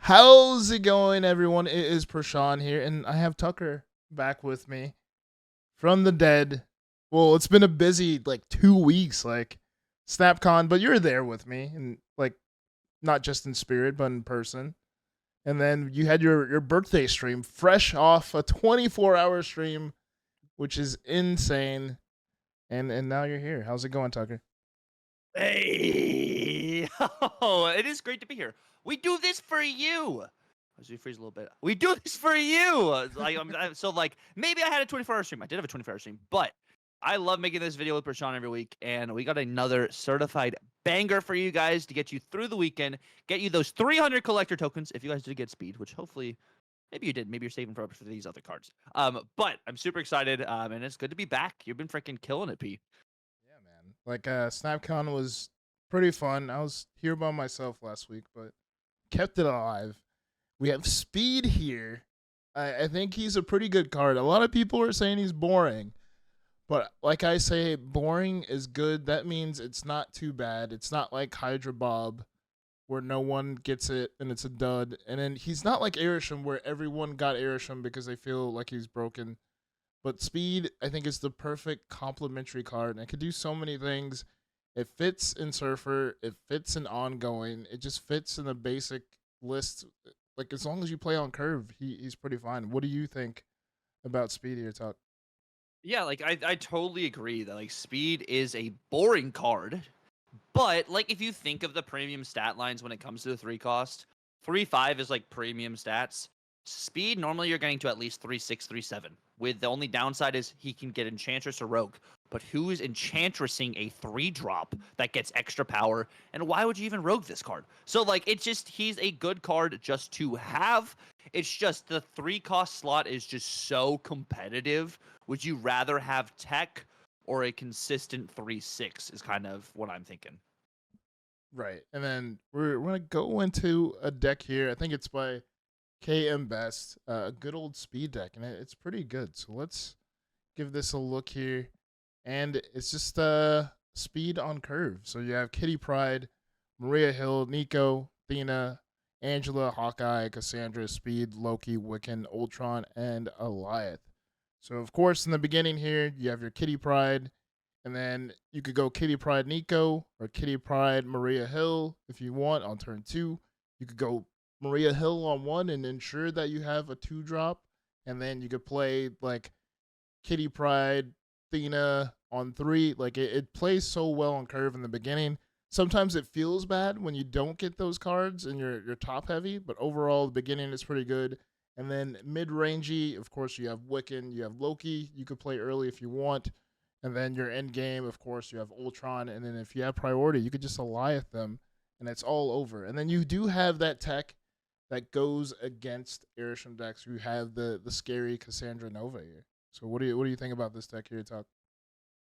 How's it going, everyone? It is Prashan here, and I have Tucker back with me from the dead. Well, it's been a busy 2 weeks, SnapCon, but you're there with me, and not just in spirit, but in person. And then you had your birthday stream, fresh off a 24-hour stream, which is insane. And now you're here. How's it going, Tucker? Hey! Oh, it is great to be here. We do this for you. As we freeze a little bit, we do this for you. Maybe I had a 24-hour stream. I did have a 24-hour stream, but I love making this video with Prashan every week, and we got another certified banger for you guys to get you through the weekend, get you those 300 collector tokens if you guys did get speed, which hopefully. Maybe you did. Maybe you're saving for these other cards. But I'm super excited, and it's good to be back. You've been freaking killing it, P. Yeah, man. SnapCon was pretty fun. I was here by myself last week, but kept it alive. We have Speed here. I think he's a pretty good card. A lot of people are saying he's boring. But like I say, boring is good. That means it's not too bad. It's not like Hydra Bob, where no one gets it and it's a dud. And then he's not like Arishem, where everyone got Arishem because they feel like he's broken. But Speed, I think, is the perfect complementary card. And it could do so many things. It fits in Surfer. It fits in Ongoing. It just fits in the basic list. Like, as long as you play on Curve, he's pretty fine. What do you think about Speed here, Tuck? Yeah, I totally agree that speed is a boring card, but if you think of the premium stat lines when it comes to the 3 cost, 3-5 is premium stats. Speed normally you're getting to at least 3-6, 3-7. With the only downside is he can get Enchantress or Rogue. But who is Enchantressing a 3-drop that gets extra power? And why would you even Rogue this card? So it's just he's a good card just to have. It's just the 3 cost slot is just so competitive. Would you rather have tech or a consistent 3-6 is kind of what I'm thinking. Right. And then we're going to go into a deck here. I think it's by KM Best, a good old speed deck, and it's pretty good. So let's give this a look here. And it's just speed on Curve. So you have Kitty Pryde, Maria Hill, Nico, Athena, Angela, Hawkeye, Cassandra, Speed, Loki, Wiccan, Ultron, and Alioth. So, of course, in the beginning here, you have your Kitty Pryde, and then you could go Kitty Pryde Nico or Kitty Pryde Maria Hill if you want on turn 2. You could go Maria Hill on 1 and ensure that you have a 2-drop, and then you could play Kitty Pryde Athena on 3. It plays so well on Curve in the beginning. Sometimes it feels bad when you don't get those cards and you're top heavy, but overall the beginning is pretty good. And then mid-rangey, of course, you have Wiccan, you have Loki. You could play early if you want. And then your end game, of course, you have Ultron. And then if you have priority, you could just Alioth them, and it's all over. And then you do have that tech that goes against Arishem decks who have the scary Cassandra Nova here. So what do you think about this deck here, Tuck?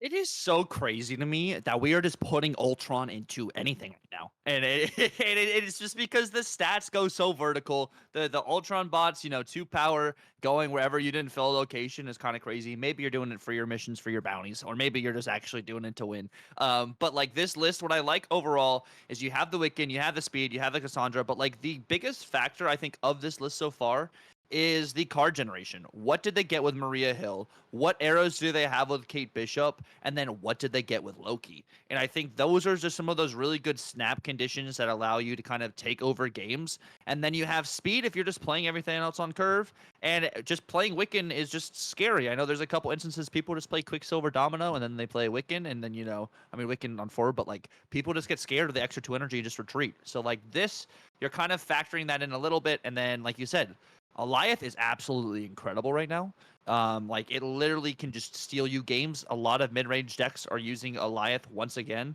It is so crazy to me that we are just putting Ultron into anything right now. And it's just because the stats go so vertical. The Ultron bots, 2 power going wherever you didn't fill a location is kind of crazy. Maybe you're doing it for your missions, for your bounties, or maybe you're just actually doing it to win. But this list, what I like overall is you have the Wiccan, you have the Speed, you have the Cassandra, but the biggest factor I think of this list so far is the card generation. What did they get with Maria Hill? What arrows do they have with Kate Bishop? And then what did they get with Loki? And I think those are just some of those really good snap conditions that allow you to kind of take over games. And then you have speed if you're just playing everything else on Curve. And just playing Wiccan is just scary. I know there's a couple instances people just play Quicksilver Domino and then they play Wiccan. And then, Wiccan on 4, but people just get scared of the extra 2 energy and just retreat. So this, you're kind of factoring that in a little bit. And then, like you said, Alioth is absolutely incredible right now. It literally can just steal you games. A lot of mid-range decks are using Alioth once again,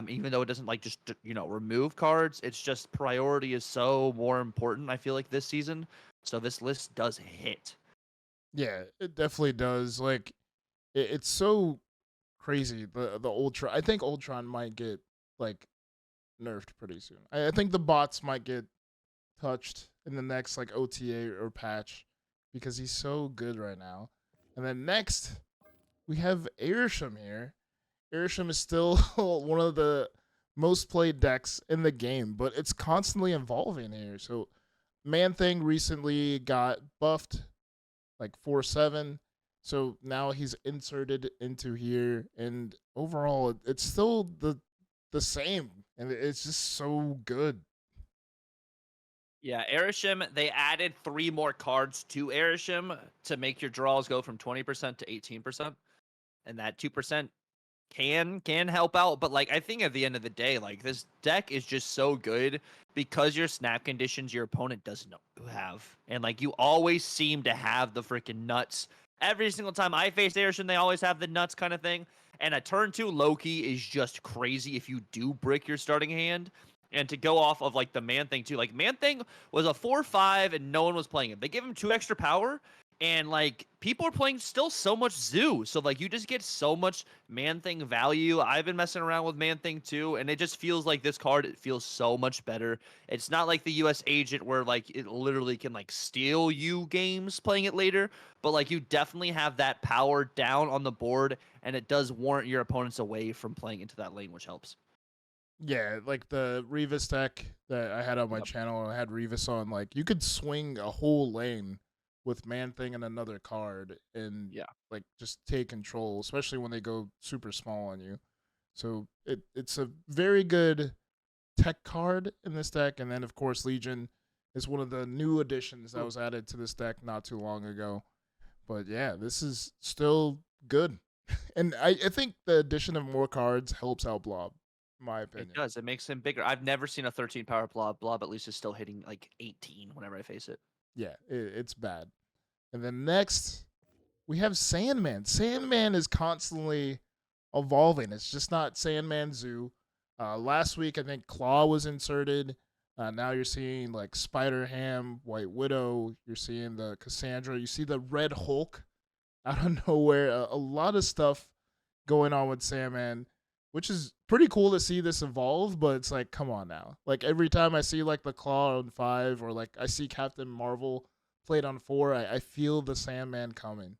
even though it doesn't remove cards. It's just priority is so more important, I feel like, this season. So this list does hit. Yeah, it definitely does. It's so crazy. The Ultron. I think Ultron might get nerfed pretty soon. I think the bots might get touched in the next OTA or patch because he's so good right now. And then next we have Arishem here. Arishem is still one of the most played decks in the game, but it's constantly evolving here. So Man Thing recently got buffed like 4/7. So now he's inserted into here, and overall, it's still the same, and it's just so good. Yeah, Arishem, they added 3 more cards to Arishem to make your draws go from 20% to 18%. And that 2% can help out, but like I think at the end of the day, like this deck is just so good because your snap conditions your opponent doesn't have. And like you always seem to have the freaking nuts. Every single time I face Arishem, they always have the nuts kind of thing. And a turn 2 Loki is just crazy if you do brick your starting hand. And to go off of like the Man Thing too, like Man Thing was a 4/5 and no one was playing it. They gave him 2 extra power, and like people are playing still so much Zoo. So like you just get so much Man Thing value. I've been messing around with Man Thing too, and it just feels like this card, it feels so much better. It's not like the US Agent where like it literally can like steal you games playing it later, but like you definitely have that power down on the board, and it does warrant your opponents away from playing into that lane, which helps. Yeah, like the Revis deck that I had on my Yep. channel, I had Revis on. Like you could swing a whole lane with Man Thing and another card, and Yeah. like just take control, especially when they go super small on you. So it's a very good tech card in this deck, and then of course Legion is one of the new additions that Ooh. was added to this deck not too long ago. But yeah, this is still good, and I think the addition of more cards helps out Blob, in my It opinion. does. It makes him bigger. I've never seen a 13 power blob. Blob at least is still hitting like 18 whenever I face it. Yeah, it's bad. And then next we have Sandman. Sandman is constantly evolving. It's just not Sandman Zoo. Last week I think Claw was inserted. Now you're seeing like Spider Ham, White Widow. You're seeing the Cassandra. You see the Red Hulk out of nowhere. A lot of stuff going on with Sandman, which is pretty cool to see this evolve. But it's like, come on now. Like every time I see like the Claw on 5, or like I see Captain Marvel played on 4, I feel the Sandman coming.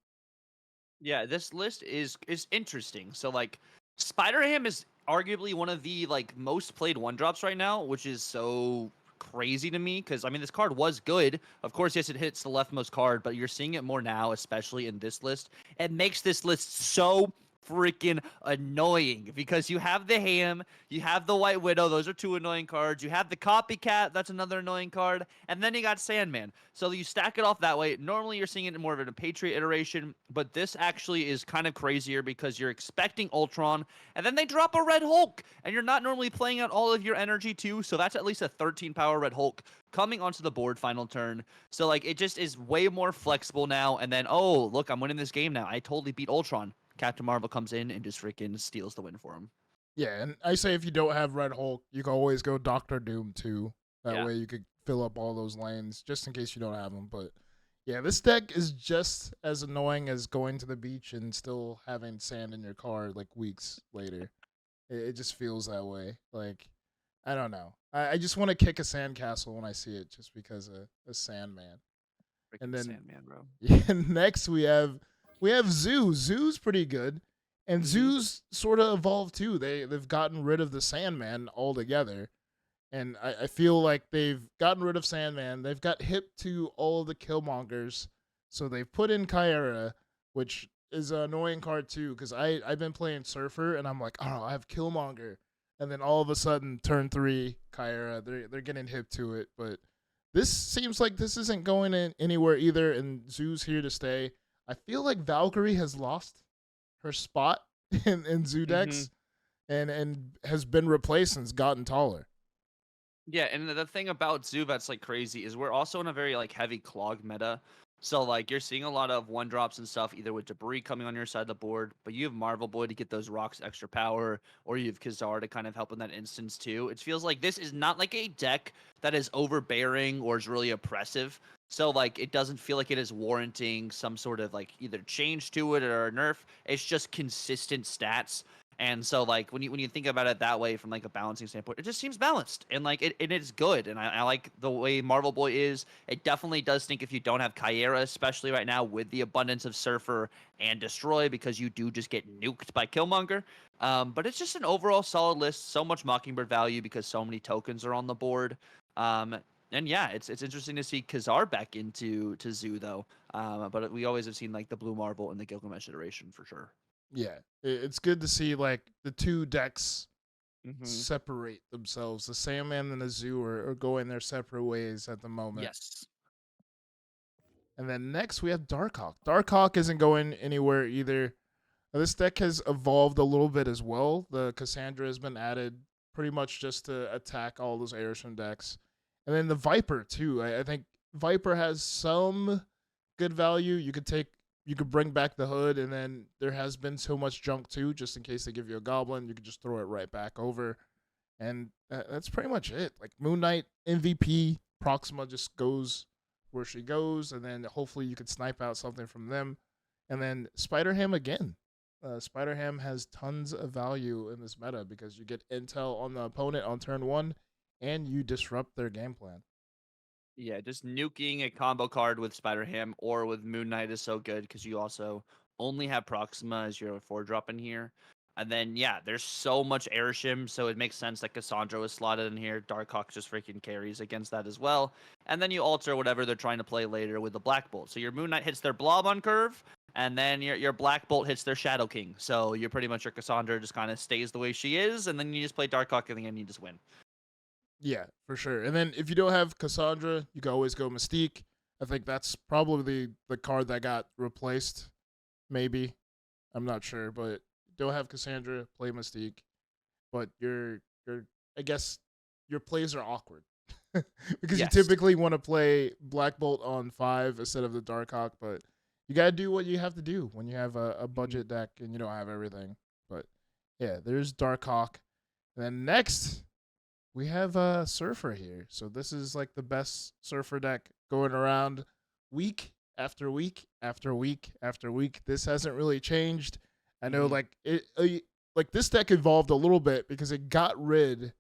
Yeah, this list is interesting. So like Spider Ham is arguably one of the like most played one drops right now, which is so crazy to me because I mean this card was good. Of course, yes, it hits the leftmost card, but you're seeing it more now, especially in this list. It makes this list so freaking annoying because you have the Ham, you have the White Widow, those are 2 annoying cards. You have the Copycat, that's another annoying card, and then you got Sandman. So you stack it off that way. Normally you're seeing it in more of a Patriot iteration, but this actually is kind of crazier because you're expecting Ultron, and then they drop a Red Hulk, and you're not normally playing out all of your energy too, so that's at least a 13 power Red Hulk coming onto the board final turn. So like it just is way more flexible now, and then oh look, I'm winning this game now. I totally beat Ultron. Captain Marvel comes in and just freaking steals the win for him. Yeah, and I say if you don't have Red Hulk, you can always go Doctor Doom too. That Yeah. way you could fill up all those lanes just in case you don't have them. But yeah, this deck is just as annoying as going to the beach and still having sand in your car like weeks later. It just feels that way. Like, I don't know. I just want to kick a sandcastle when I see it just because of a Sandman. And Freaking then Sandman, bro. yeah, next we have Zoo. Zoo's pretty good, and Mm-hmm. Zoo's sort of evolved too. They've gotten rid of the Sandman altogether, and I feel like they've gotten rid of Sandman. They've got hip to all of the Killmongers, so they've put in Kyra, which is an annoying card too. Because I've been playing Surfer, and I'm like, oh, I have Killmonger, and then all of a sudden turn 3 Kyra, they're getting hip to it, but. This seems like this isn't going in anywhere either, and Zoo's here to stay. I feel like Valkyrie has lost her spot in Mm-hmm. Zoodex, and has been replaced and has gotten taller. Yeah, and the thing about Zoo that's like crazy is we're also in a very like heavy clog meta. So like you're seeing a lot of one drops and stuff, either with debris coming on your side of the board, but you have Marvel Boy to get those rocks extra power, or you have Kazar to kind of help in that instance too. It feels like this is not like a deck that is overbearing or is really oppressive. So like it doesn't feel like it is warranting some sort of like either change to it or a nerf. It's just consistent stats. And so like when you think about it that way from like a balancing standpoint, it just seems balanced and like it is good. And I like the way Marvel Boy is. It definitely does stink if you don't have Kyra, especially right now with the abundance of Surfer and Destroy, because you do just get nuked by Killmonger. But it's just an overall solid list. So much Mockingbird value because so many tokens are on the board. Um, And yeah, it's interesting to see TUCCRR back into Zoo though. But we always have seen like the Blue Marble and the Gilgamesh iteration for sure. Yeah, it's good to see like the two decks Mm-hmm. separate themselves. The Sandman and the Zoo are going their separate ways at the moment. Yes. And then next we have Darkhawk. Darkhawk isn't going anywhere either. This deck has evolved a little bit as well. The Cassandra has been added pretty much just to attack all those Arishem decks. And then the Viper too. I think Viper has some good value. You could bring back the hood, and then there has been so much junk too, just in case they give you a goblin, you could just throw it right back over. And that's pretty much it. Like Moon Knight MVP, Proxima just goes where she goes, and then hopefully you could snipe out something from them. And then Spider Ham again. Spider Ham has tons of value in this meta because you get intel on the opponent on turn one, and you disrupt their game plan. Yeah, just nuking a combo card with Spider Ham or with Moon Knight is so good because you also only have Proxima as your 4-drop in here. And then, yeah, there's so much Arishem, so it makes sense that Cassandra was slotted in here. Darkhawk just freaking carries against that as well. And then you alter whatever they're trying to play later with the Black Bolt. So your Moon Knight hits their Blob on curve, and then your Black Bolt hits their Shadow King. So you're pretty much your Cassandra just kind of stays the way she is, and then you just play Darkhawk and then you just win. Yeah, for sure. And then if you don't have Cassandra, you can always go Mystique. I think that's probably the card that got replaced. Maybe. I'm not sure, but don't have Cassandra, play Mystique. But I guess your plays are awkward. Because Yes. you typically want to play Black Bolt on 5 instead of the Darkhawk, but you gotta do what you have to do when you have a budget deck and you don't have everything. But yeah, there's Darkhawk. And then next we have Surfer here. So this is like the best Surfer deck going around week after week after week after week. This hasn't really changed. I know like like this deck evolved a little bit because it got rid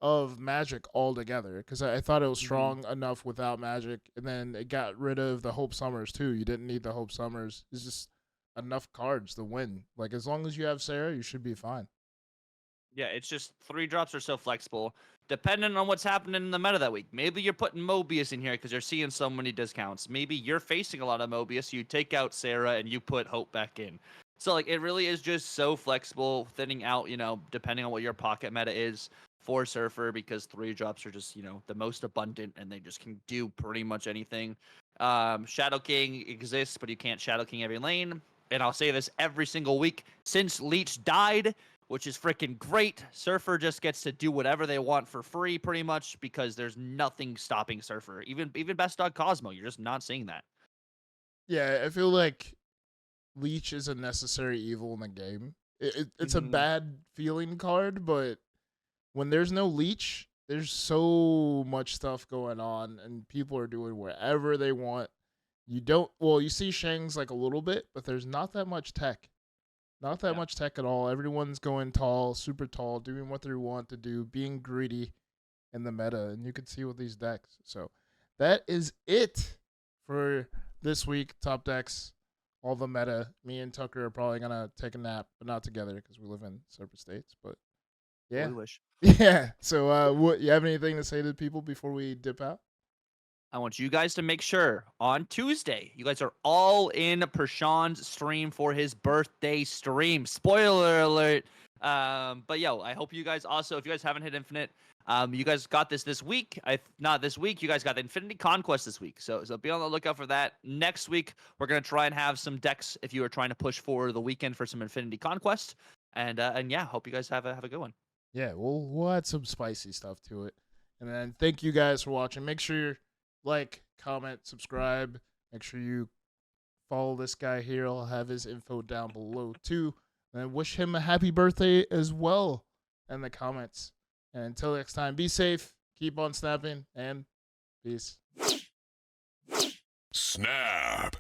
of Magic altogether because I thought it was strong enough without Magic, and then it got rid of the Hope Summers too. You didn't need the Hope Summers. It's just enough cards to win. Like as long as you have Sarah, you should be fine. Yeah, it's just 3-drops are so flexible, depending on what's happening in the meta that week. Maybe you're putting Mobius in here because you're seeing so many discounts. Maybe you're facing a lot of Mobius, you take out Sarah and you put Hope back in. So like it really is just so flexible, thinning out, depending on what your pocket meta is for Surfer, because 3-drops are just, the most abundant and they just can do pretty much anything. Shadow King exists, but you can't Shadow King every lane. And I'll say this every single week since Leech died, which is freaking great. Surfer just gets to do whatever they want for free, pretty much, because there's nothing stopping Surfer. Even Best Dog Cosmo, you're just not seeing that. Yeah, I feel like Leech is a necessary evil in the game. It's a bad feeling card, but when there's no Leech, there's so much stuff going on, and people are doing whatever they want. You see Shang's like a little bit, but there's not that much tech. Not that much tech at all. Everyone's going tall, super tall, doing what they want to do, being greedy in the meta, and you can see with these decks. So that is it for this week. Top decks, all the meta. Me and Tucker are probably gonna take a nap, but not together because we live in separate states. But yeah, We wish. yeah. So, what you have anything to say to people before we dip out? I want you guys to make sure on Tuesday, you guys are all in Prashant's stream for his birthday stream. Spoiler alert. But yo, I hope you guys also, if you guys haven't hit Infinite, you guys got this week. If not this week, you guys got the Infinity Conquest this week. So be on the lookout for that. Next week, we're gonna try and have some decks if you are trying to push for the weekend for some Infinity Conquest. And yeah, hope you guys have a good one. Yeah, we'll add some spicy stuff to it. And then thank you guys for watching. Make sure you're like, comment, subscribe. Make sure you follow this guy here. I'll have his info down below too. And wish him a happy birthday as well in the comments. And until next time, be safe, keep on snapping, and peace. Snap.